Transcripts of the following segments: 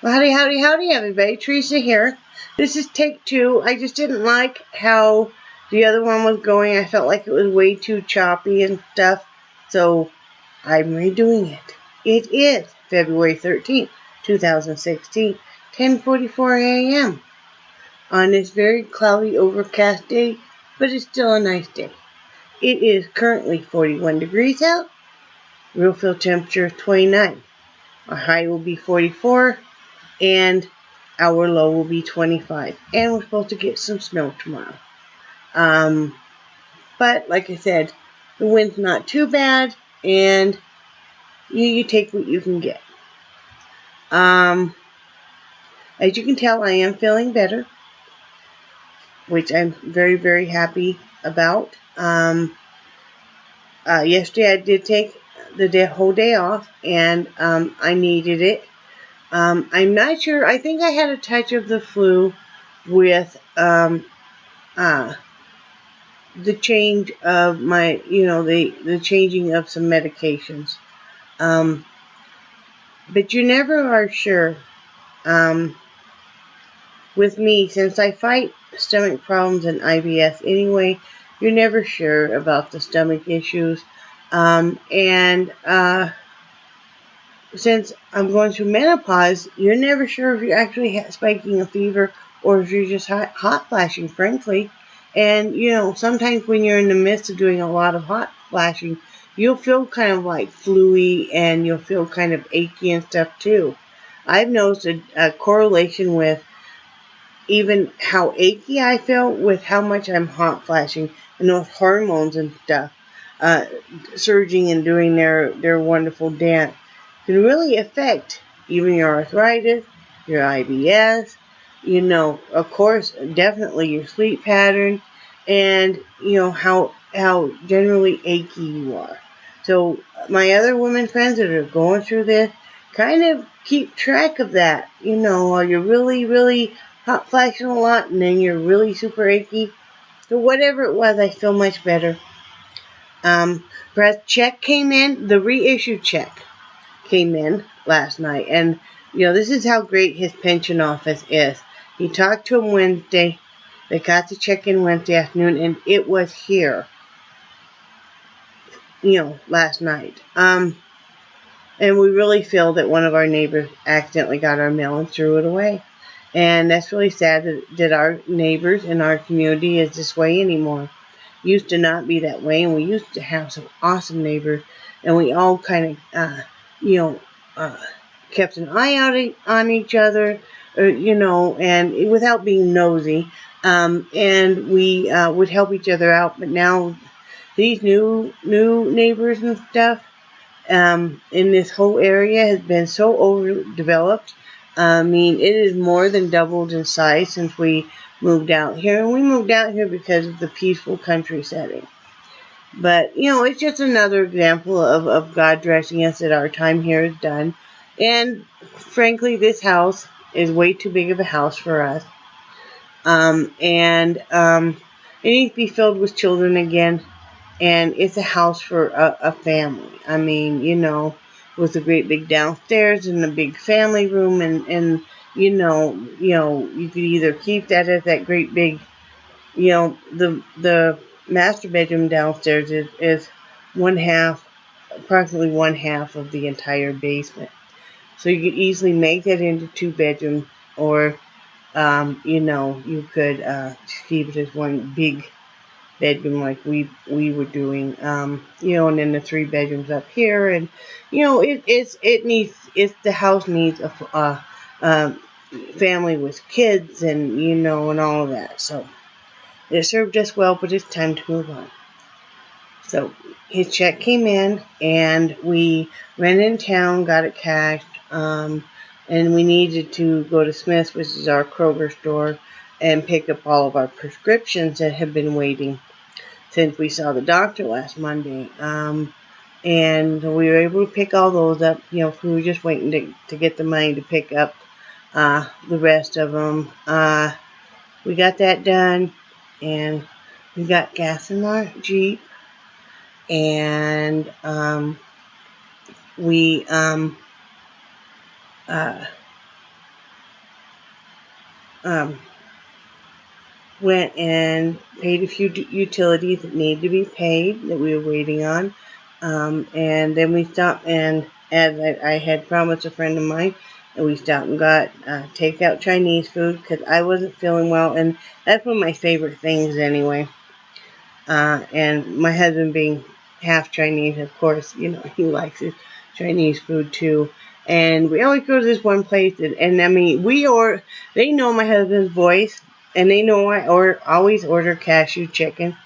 Well, howdy, howdy, howdy, everybody. Theresa here. This is take 2. I just didn't like how the other one was going. I felt like it was way too choppy and stuff. So I'm redoing it. It is February 13th, 2016, 10:44 a.m. on this very cloudy, overcast day, but it's still a nice day. It is currently 41 degrees out. Real feel temperature 29. Our high will be 44. And our low will be 25. And we're supposed to get some snow tomorrow. But like I said, the wind's not too bad, and you take what you can get. As you can tell, I am feeling better, which I'm very, very happy about. Yesterday I did take the whole day off, and I needed it. I'm not sure. I think I had a touch of the flu with the change of my, the changing of some medications. But you never are sure. With me, since I fight stomach problems and IBS anyway, you're never sure about the stomach issues. Since I'm going through menopause, you're never sure if you're actually spiking a fever or if you're just hot flashing, frankly. And, sometimes when you're in the midst of doing a lot of hot flashing, you'll feel kind of like fluey and you'll feel kind of achy and stuff too. I've noticed a correlation with even how achy I feel with how much I'm hot flashing and those hormones and stuff surging and doing their wonderful dance can really affect even your arthritis, your IBS, of course, definitely your sleep pattern, and, how generally achy you are. So my other women friends that are going through this kind of keep track of that, while you're really, really hot flashing a lot and then you're really super achy. So whatever it was, I feel much better. Breast check came in, the reissue check came in last night, and this is how great his pension office is. He talked to him Wednesday. They got the check in Wednesday afternoon, and it was here, last night. And we really feel that one of our neighbors accidentally got our mail and threw it away. And that's really sad that our neighbors in our community is this way anymore. Used to not be that way, and we used to have some awesome neighbors, and we all kind of, kept an eye out on each other, and without being nosy, and we would help each other out. But now these new neighbors and stuff in this whole area has been so overdeveloped. I mean, it is more than doubled in size since we moved out here, and we moved out here because of the peaceful country setting. But, it's just another example of God dressing us that our time here is done. And, frankly, this house is way too big of a house for us. It needs to be filled with children again. And it's a house for a family. I mean, with a great big downstairs and a big family room. And you could either keep that as that great big, the master bedroom downstairs is approximately one half of the entire basement. So you could easily make that into 2 bedrooms, or, you could keep it as one big bedroom like we were doing, and then the 3 bedrooms up here, and, the house needs a family with kids and, and all of that. So it served us well, but it's time to move on. So his check came in, and we ran in town, got it cashed, and we needed to go to Smith's, which is our Kroger store, and pick up all of our prescriptions that have been waiting since we saw the doctor last Monday. And we were able to pick all those up. We were just waiting to get the money to pick up the rest of them. We got that done, and we got gas in our Jeep, and we went and paid a few utilities that needed to be paid that we were waiting on. And then we stopped, and as I had promised a friend of mine, and we stopped and got takeout Chinese food because I wasn't feeling well, and that's one of my favorite things anyway. And my husband being half Chinese, of course, you know, he likes his Chinese food too. And we always go to this one place, and I mean, they know my husband's voice, and they know I always order cashew chicken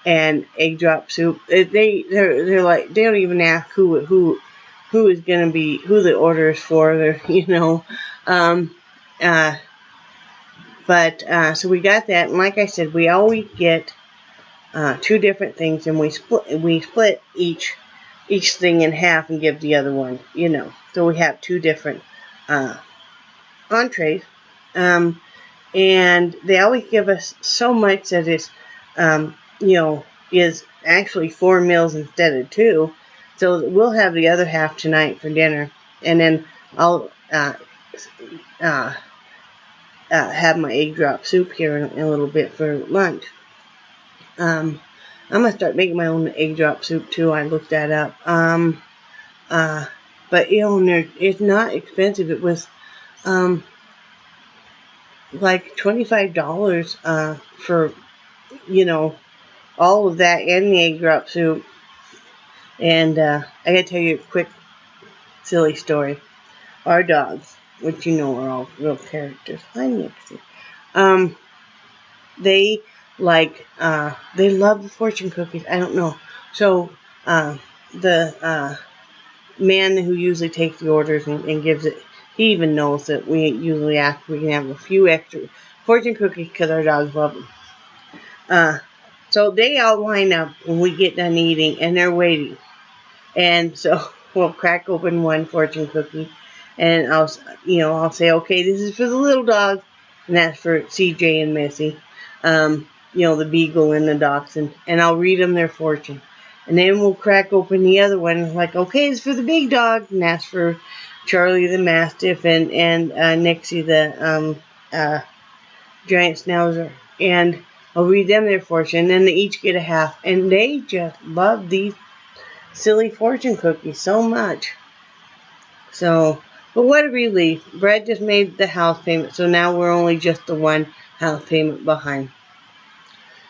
and egg drop soup. They're like, they don't even ask who is gonna be, who the order is for. They're, you know, so we got that, and like I said, we always get two different things, and we split each thing in half and give the other one, you know. So we have two different entrees, and they always give us so much that it's, you know, is actually 4 meals instead of 2. So we'll have the other half tonight for dinner, and then I'll have my egg drop soup here in a little bit for lunch. I'm gonna start making my own egg drop soup too. I looked that up. But you know, it's not expensive. It was like $25 for, you know, all of that and the egg drop soup. And I gotta tell you a quick silly story. Our dogs, which you know are all real characters. Hi, Nixie. They they love the fortune cookies. I don't know. So the man who usually takes the orders and gives it, he even knows that we usually ask if we can have a few extra fortune cookies because our dogs love them. So they all line up when we get done eating, and they're waiting. And so we'll crack open one fortune cookie, and I'll say, okay, this is for the little dog, and that's for CJ and Missy, you know, the beagle and the dachshund, and I'll read them their fortune. And then we'll crack open the other one, like, okay, it's for the big dog, and that's for Charlie the Mastiff and Nixie the giant schnauzer. And I'll read them their fortune, and then they each get a half. And they just love these silly fortune cookies so much. So, but what a relief. Brad just made the house payment, so now we're only just the one house payment behind.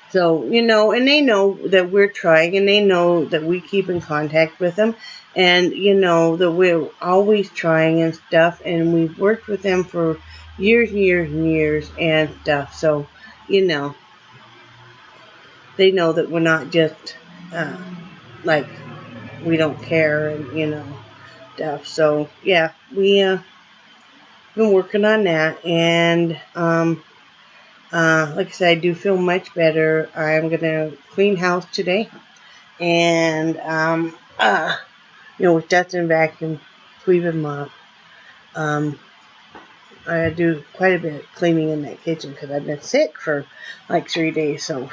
So, you know, and they know that we're trying, and they know that we keep in contact with them, and, you know, that we're always trying and stuff, and we've worked with them for years and years and years and stuff. So, you know, they know that we're not just, like, we don't care and, you know, stuff. So, yeah, we've been working on that, and, like I said, I do feel much better. I'm going to clean house today. And, you know, with dust and vacuum, sweep and mop. I do quite a bit of cleaning in that kitchen because I've been sick for like 3 days. So,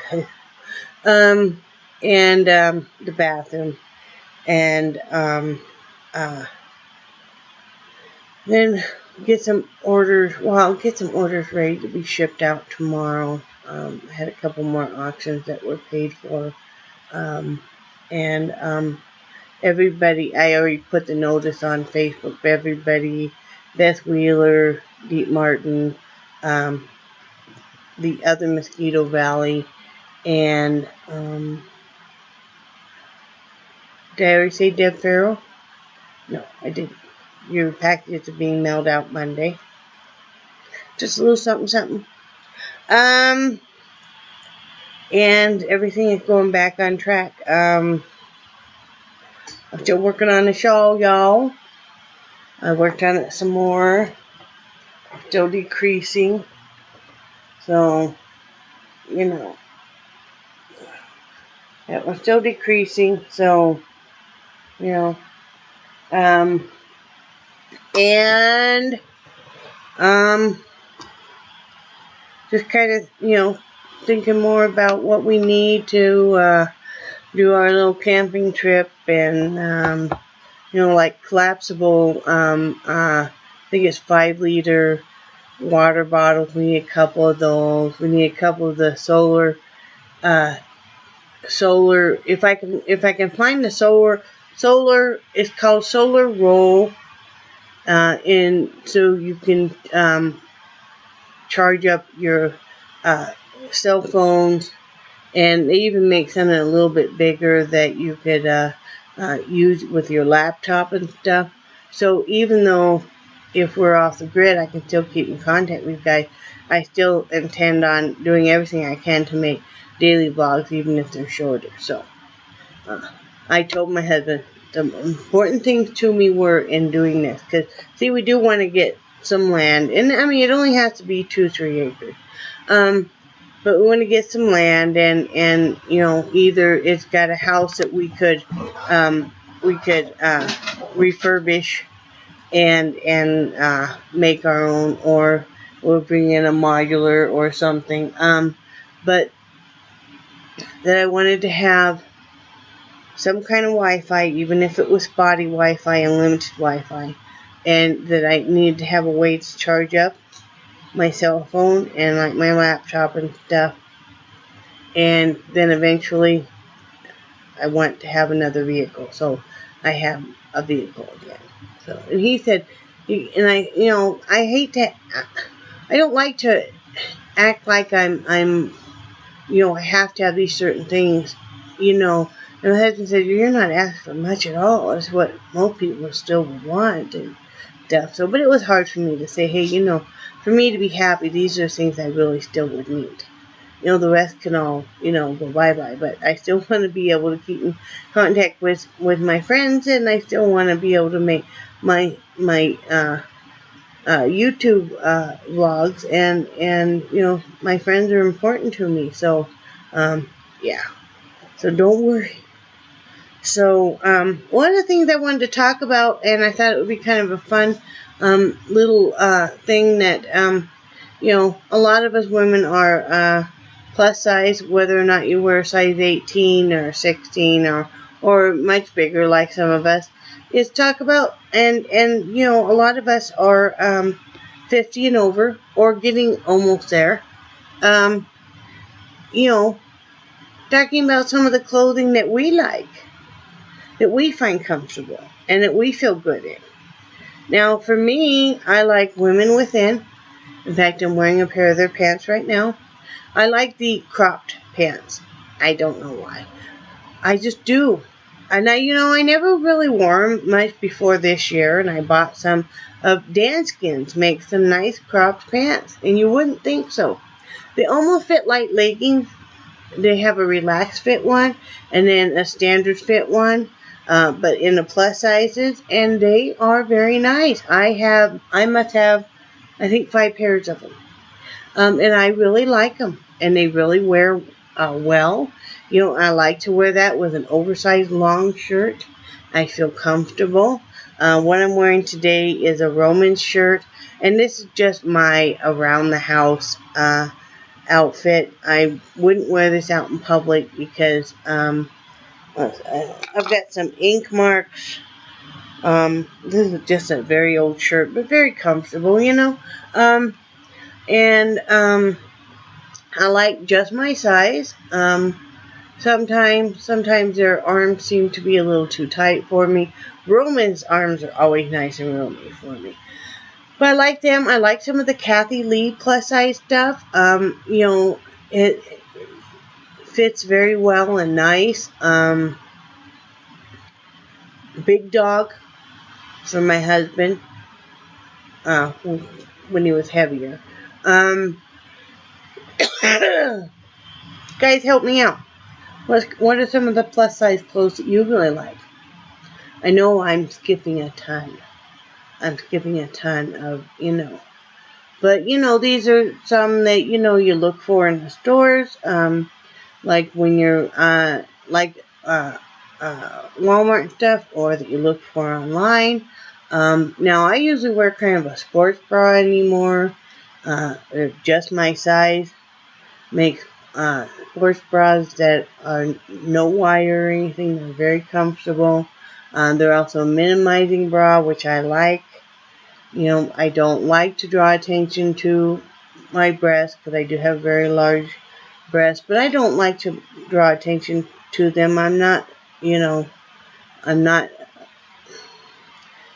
and the bathroom. And, then get some orders. Well, I'll get some orders ready to be shipped out tomorrow. I had a couple more auctions that were paid for. Everybody, I already put the notice on Facebook. Everybody, Beth Wheeler, Deep Martin, the other Mosquito Valley, and did I already say Deb Farrell? No, I didn't. Your packages are being mailed out Monday. Just a little something. And everything is going back on track. I'm still working on the shawl, y'all. I worked on it some more. Still decreasing. So, you know. That was still decreasing. So, you know. Just kind of, you know, thinking more about what we need to do our little camping trip, and you know, like collapsible, I think it's 5 liter water bottles. We need a couple of those. We need a couple of the solar. If I can find the solar. It's called solar roll. And so you can charge up your cell phones, and they even make something a little bit bigger that you could use with your laptop and stuff. So even though if we're off the grid, I can still keep in contact with you guys. I still intend on doing everything I can to make daily vlogs, even if they're shorter. So I told my husband the important things to me were in doing this, because see, we do want to get some land, and I mean, it only has to be 2-3 acres. But we want to get some land, and you know, either it's got a house that we could refurbish and make our own, or we'll bring in a modular or something. But that I wanted to have some kind of Wi-Fi, even if it was spotty Wi-Fi, unlimited Wi-Fi, and that I needed to have a way to charge up my cell phone and like my laptop and stuff. And then eventually I want to have another vehicle, so I have a vehicle again. So, and he said, and I, you know, I don't like to act like I'm, you know, I have to have these certain things, you know. And my husband said, you're not asking for much at all. It's what most people still would want and stuff. So, but it was hard for me to say, hey, you know, for me to be happy, these are things I really still would need. You know, the rest can all, you know, go bye-bye. But I still want to be able to keep in contact with my friends, and I still want to be able to make my YouTube vlogs, and you know, my friends are important to me. So, yeah. So don't worry. So, one of the things I wanted to talk about, and I thought it would be kind of a fun little thing that, you know, a lot of us women are plus size, whether or not you wear size 18 or 16 or much bigger like some of us, is talk about, and you know, a lot of us are 50 and over, or getting almost there, you know, talking about some of the clothing that we like, that we find comfortable, and that we feel good in. Now, for me, I like women within. In fact, I'm wearing a pair of their pants right now. I like the cropped pants. I don't know why. I just do. And you know, I never really wore them much before this year, and I bought some of Danskins, make some nice cropped pants, and you wouldn't think so. They almost fit like leggings. They have a relaxed fit one, and then a standard fit one, but in the plus sizes, and they are very nice. I must have, I think, 5 pairs of them, and I really like them, and they really wear well. You know, I like to wear that with an oversized long shirt. I feel comfortable. What I'm wearing today is a Roman shirt, and this is just my around the house outfit. I wouldn't wear this out in public because I've got some ink marks. This is just a very old shirt, but very comfortable, you know. I like just my size. Sometimes their arms seem to be a little too tight for me. Roman's arms are always nice and roomy for me. But I like them. I like some of the Kathy Lee plus size stuff. You know, it fits very well and nice. Big Dog for my husband, when he was heavier. Guys, help me out. What are some of the plus size clothes that you really like? I know I'm skipping a ton. I'm skipping a ton of, you know. But, you know, these are some that, you know, you look for in the stores. Like when you're, Walmart and stuff, or that you look for online. Now, I usually wear kind of a sports bra anymore. Just my size. Make sports bras that are no wire or anything. They're very comfortable. They're also a minimizing bra, which I like. You know, I don't like to draw attention to my breasts because I do have very large breasts, but I don't like to draw attention to them. I'm not, you know, I'm not,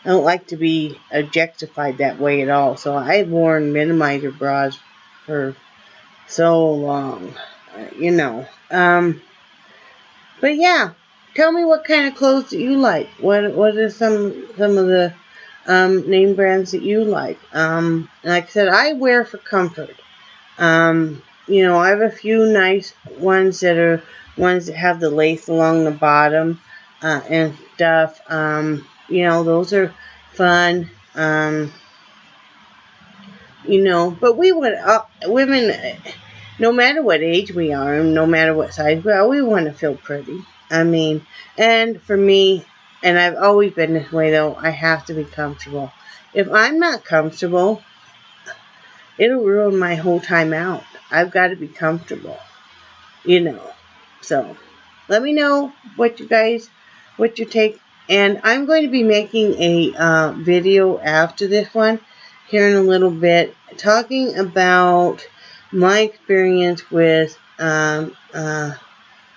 I don't like to be objectified that way at all. So I've worn minimizer bras for so long, you know. But yeah, tell me what kind of clothes that you like. What are some of the name brands that you like? Like I said, I wear for comfort. You know, I have a few nice ones that are ones that have the lace along the bottom and stuff. You know, those are fun. You know, but we would women, no matter what age we are, and no matter what size we are, we want to feel pretty. I mean, and for me, and I've always been this way though, I have to be comfortable. If I'm not comfortable, it'll ruin my whole time out. I've got to be comfortable, you know. So, let me know what you take. And I'm going to be making a video after this one, here in a little bit, talking about my experience with an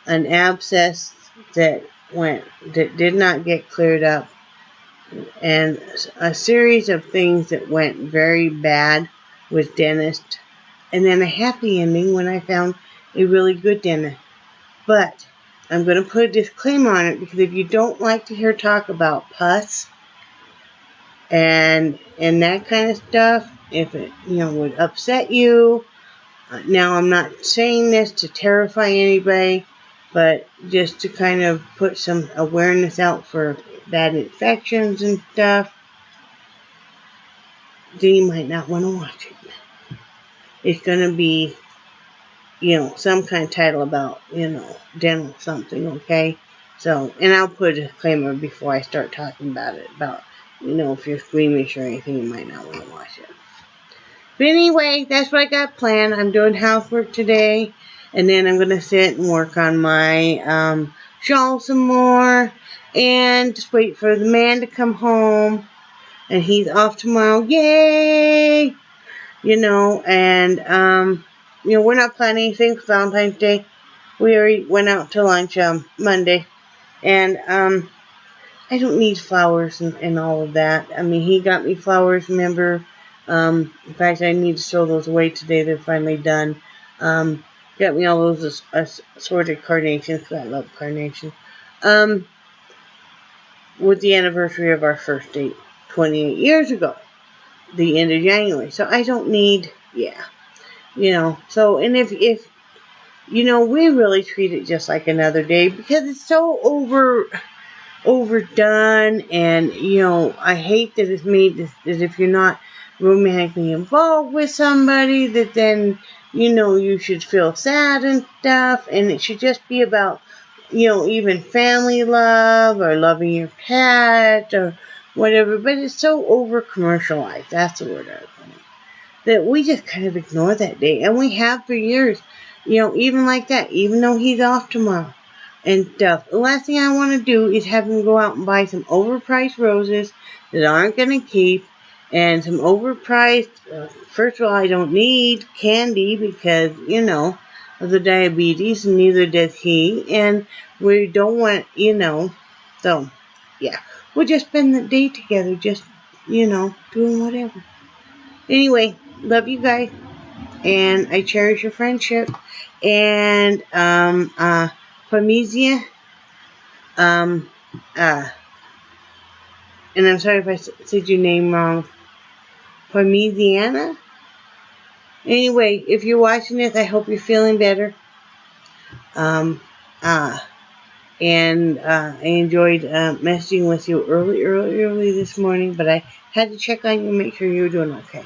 abscess that did not get cleared up, and a series of things that went very bad with dentists, and then a happy ending when I found a really good dentist. But I'm going to put a disclaimer on it, because if you don't like to hear talk about pus and that kind of stuff, if it, you know, would upset you, now I'm not saying this to terrify anybody, but just to kind of put some awareness out for bad infections and stuff, then you might not want to watch it. It's going to be, you know, some kind of title about, you know, dental something, okay? So, and I'll put a disclaimer before I start talking about it, about, you know, if you're squeamish or anything, you might not want to watch it. But anyway, that's what I got planned. I'm doing housework today, and then I'm going to sit and work on my shawl some more, and just wait for the man to come home, and he's off tomorrow. Yay! You know, and, you know, we're not planning anything for Valentine's Day. We already went out to lunch Monday, and I don't need flowers and all of that. I mean, he got me flowers, remember? In fact, I need to throw those away today. They're finally done. Got me all those assorted carnations, because I love carnations. With the anniversary of our first date, 28 years ago, the end of January. So I don't need, yeah, you know. So, and if you know, we really treat it just like another day, because it's so overdone, and, you know, I hate that it's made that if you're not romantically involved with somebody, that then, you know, you should feel sad and stuff, and it should just be about, you know, even family love or loving your pet or whatever. But it's so over commercialized, that's the word I was saying, that we just kind of ignore that day, and we have for years. You know, even like that, even though he's off tomorrow and stuff, the last thing I want to do is have him go out and buy some overpriced roses that aren't going to keep, and some overpriced, first of all, I don't need candy because, you know, of the diabetes, and neither does he, and we don't want, you know, so, yeah, we'll just spend the day together, just, you know, doing whatever. Anyway, love you guys, and I cherish your friendship, and, Parmesia, and I'm sorry if I said your name wrong, Parmesiana. Anyway, if you're watching this, I hope you're feeling better. And I enjoyed messaging with you early this morning, but I had to check on you and make sure you were doing okay.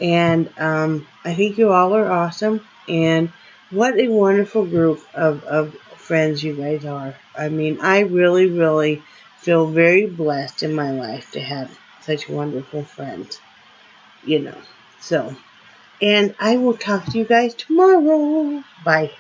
And I think you all are awesome, and what a wonderful group of friends you guys are. I mean, I really, really feel very blessed in my life to have such wonderful friends, you know. So, and I will talk to you guys tomorrow. Bye.